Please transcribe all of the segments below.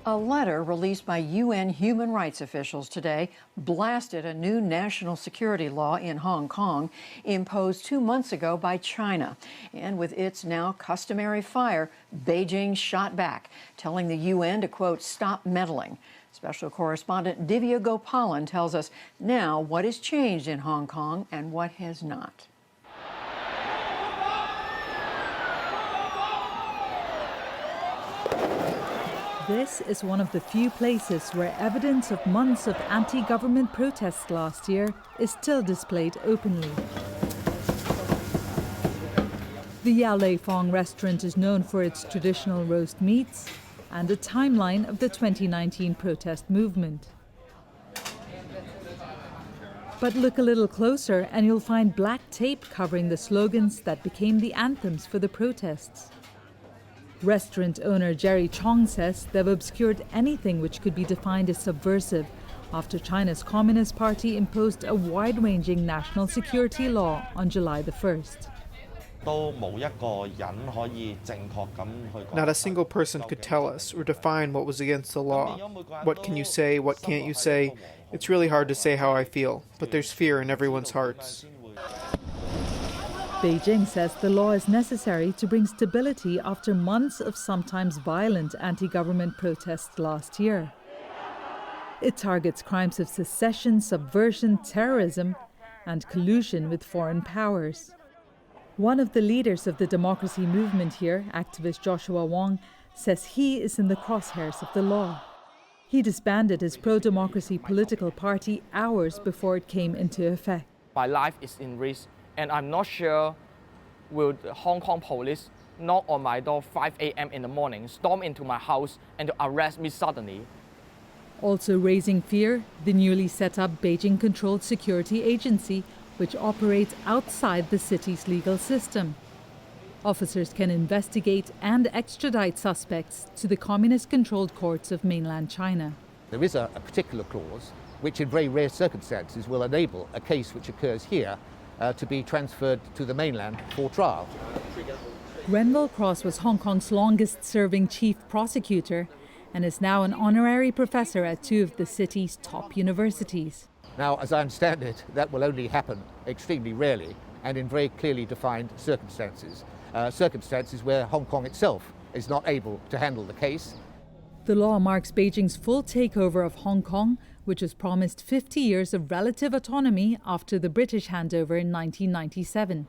A letter released by UN human rights officials today blasted a new national security law in Hong Kong imposed 2 months ago by China. And with its now customary fire, Beijing shot back, telling the UN to, quote, stop meddling. Special correspondent Divya Gopalan tells us now what has changed in Hong Kong and what has not. This is one of the few places where evidence of months of anti-government protests last year is still displayed openly. The Yao Lei Fong restaurant is known for its traditional roast meats and a timeline of the 2019 protest movement. But look a little closer and you'll find black tape covering the slogans that became the anthems for the protests. Restaurant owner Jerry Chong says they've obscured anything which could be defined as subversive after China's Communist Party imposed a wide-ranging national security law on July the 1st. Not a single person could tell us or define what was against the law. What can you say, what can't you say? It's really hard to say how I feel, but there's fear in everyone's hearts. Beijing says the law is necessary to bring stability after months of sometimes violent anti-government protests last year. It targets crimes of secession, subversion, terrorism, and collusion with foreign powers. One of the leaders of the democracy movement here, activist Joshua Wong, says he is in the crosshairs of the law. He disbanded his pro-democracy political party hours before it came into effect. My life is in risk, and I'm not sure will the Hong Kong police knock on my door 5 a.m. in the morning, storm into my house, and to arrest me suddenly. Also raising fear, the newly set up Beijing-controlled security agency, which operates outside the city's legal system. Officers can investigate and extradite suspects to the communist-controlled courts of mainland China. There is a particular clause which in very rare circumstances will enable a case which occurs here to be transferred to the mainland for trial. Grenville Cross was Hong Kong's longest-serving chief prosecutor and is now an honorary professor at two of the city's top universities. Now, as I understand it, that will only happen extremely rarely and in very clearly defined circumstances, circumstances where Hong Kong itself is not able to handle the case. The law marks Beijing's full takeover of Hong Kong, which was promised 50 years of relative autonomy after the British handover in 1997.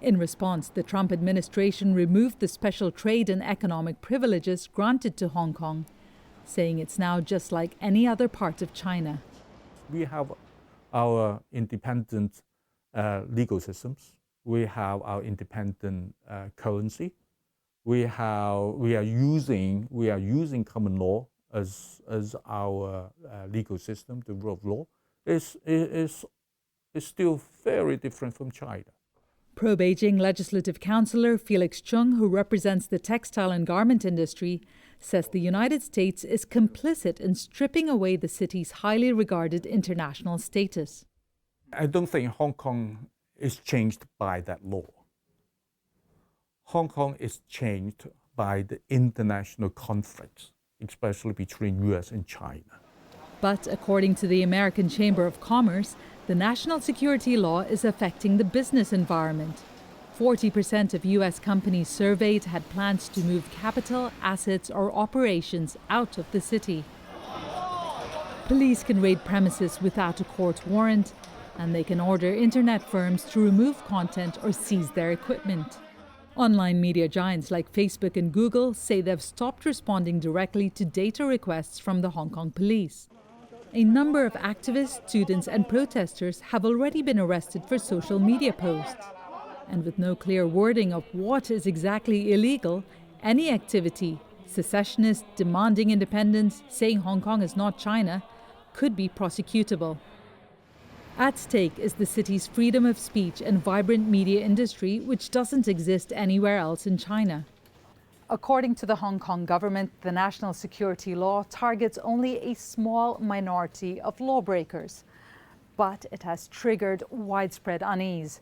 In response, the Trump administration removed the special trade and economic privileges granted to Hong Kong, saying it's now just like any other part of China. We have our independent legal systems. We have our independent currency. We are using common law as our legal system. The rule of law is still very different from China. Pro-Beijing legislative councillor Felix Chung, who represents the textile and garment industry, says the United States is complicit in stripping away the city's highly regarded international status. I don't think Hong Kong is changed by that law. Hong Kong is changed by the international conflicts, especially between US and China. But according to the American Chamber of Commerce, the national security law is affecting the business environment. 40% of US companies surveyed had plans to move capital, assets or operations out of the city. Police can raid premises without a court warrant, and they can order internet firms to remove content or seize their equipment. Online media giants like Facebook and Google say they've stopped responding directly to data requests from the Hong Kong police. A number of activists, students and protesters have already been arrested for social media posts. And with no clear wording of what is exactly illegal, any activity, secessionist, demanding independence, saying Hong Kong is not China, could be prosecutable. At stake is the city's freedom of speech and vibrant media industry, which doesn't exist anywhere else in China. According to the Hong Kong government, the national security law targets only a small minority of lawbreakers. But it has triggered widespread unease.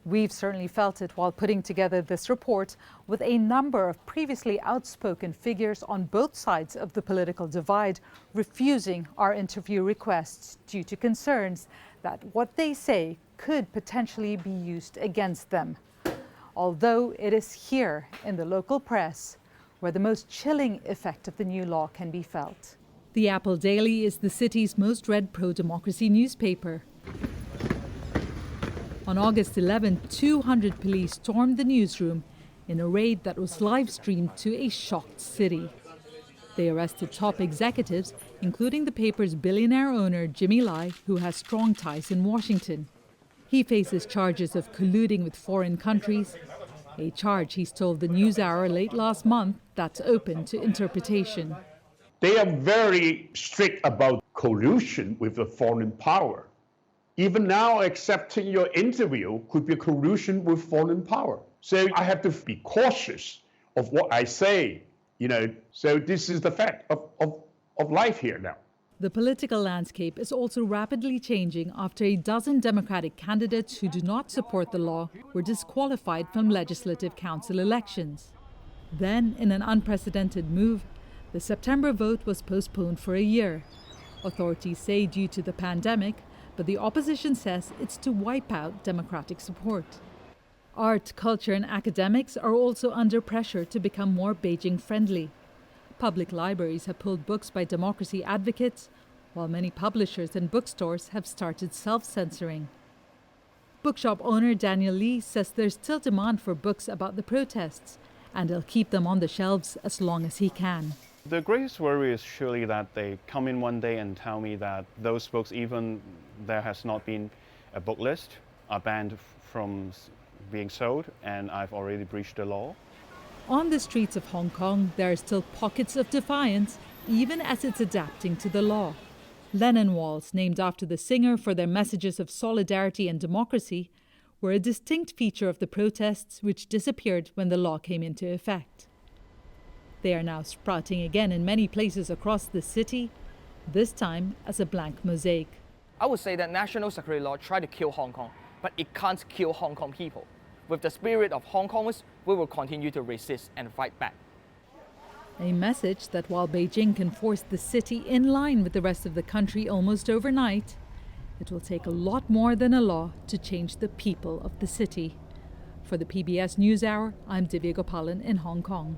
We've certainly felt it while putting together this report, with a number of previously outspoken figures on both sides of the political divide refusing our interview requests due to concerns that what they say could potentially be used against them. Although it is here in the local press where the most chilling effect of the new law can be felt. The Apple Daily is the city's most read pro-democracy newspaper. On August 11, 200 police stormed the newsroom in a raid that was live-streamed to a shocked city. They arrested top executives, including the paper's billionaire owner Jimmy Lai, who has strong ties in Washington. He faces charges of colluding with foreign countries, a charge he's told the NewsHour late last month that's open to interpretation. They are very strict about collusion with a foreign power. Even now, accepting your interview could be collusion with foreign power. So I have to be cautious of what I say, So this is the fact of life here now. The political landscape is also rapidly changing after a dozen Democratic candidates who do not support the law were disqualified from Legislative Council elections. Then, in an unprecedented move, the September vote was postponed for a year. Authorities say due to the pandemic, but the opposition says it's to wipe out Democratic support. Art, culture and academics are also under pressure to become more Beijing-friendly. Public libraries have pulled books by democracy advocates, while many publishers and bookstores have started self-censoring. Bookshop owner Daniel Lee says there's still demand for books about the protests, and he'll keep them on the shelves as long as he can. The greatest worry is surely that they come in one day and tell me that those books, even there has not been a book list, are banned from being sold, and I've already breached the law. On the streets of Hong Kong, there are still pockets of defiance, even as it's adapting to the law. Lennon walls, named after the singer for their messages of solidarity and democracy, were a distinct feature of the protests which disappeared when the law came into effect. They are now sprouting again in many places across the city, this time as a blank mosaic. I would say that national security law tried to kill Hong Kong, but it can't kill Hong Kong people. With the spirit of Hong Kongers, we will continue to resist and fight back. A message that while Beijing can force the city in line with the rest of the country almost overnight, it will take a lot more than a law to change the people of the city. For the PBS NewsHour, I'm Divya Gopalan in Hong Kong.